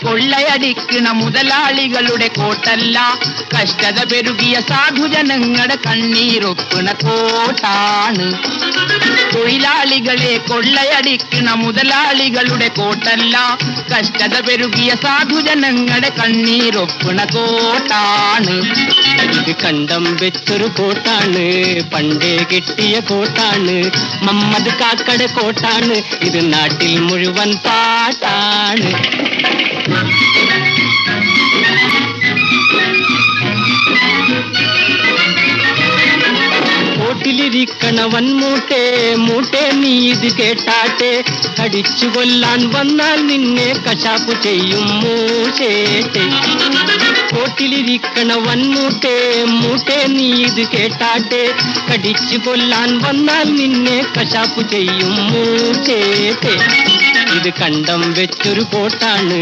കൊള്ളയടിക്കണ മുതലാളികളുടെ കോട്ടല്ല, കഷ്ടത പെരുകിയ സാധുജനങ്ങളുടെ കണ്ണീരൊപ്പണ കോട്ടാണ്. തൊഴിലാളികളെ കൊള്ളയടിക്കണ മുതലാളികളുടെ കോട്ടല്ല, കഷ്ടത പെരുകിയ സാധുജനങ്ങളുടെ കണ്ണീരൊപ്പണ കോട്ടാണ്. ഇത് കണ്ടം വെച്ചൊരു കോട്ടാണ്, പണ്ടേ കിട്ടിയ കോട്ടാണ്, മമ്മദ് കാക്കടെ കോട്ടാണ്, ഇത് നാട്ടിൽ മുഴുവൻ പാട്ടാണ്. കോട്ടിലിരിക്കണവൻ മൂട്ടേ മൂട്ടേ, നീ ഇത് കേട്ടാട്ടെ, കടിച്ചു കൊല്ലാൻ വന്നാൽ നിന്നെ കശാപ്പു ചെയ്യും മൂശേട്ടെ. കോട്ടിലിരിക്കണവൻ മൂട്ടേ മൂട്ടേ, നീ ഇത് കേട്ടാട്ടെ, കടിച്ചു കൊല്ലാൻ വന്നാൽ നിന്നെ കശാപ്പു ചെയ്യും മൂശേട്ടെ. ഇത് കണ്ടം വെച്ചൊരു കോട്ടാണ്.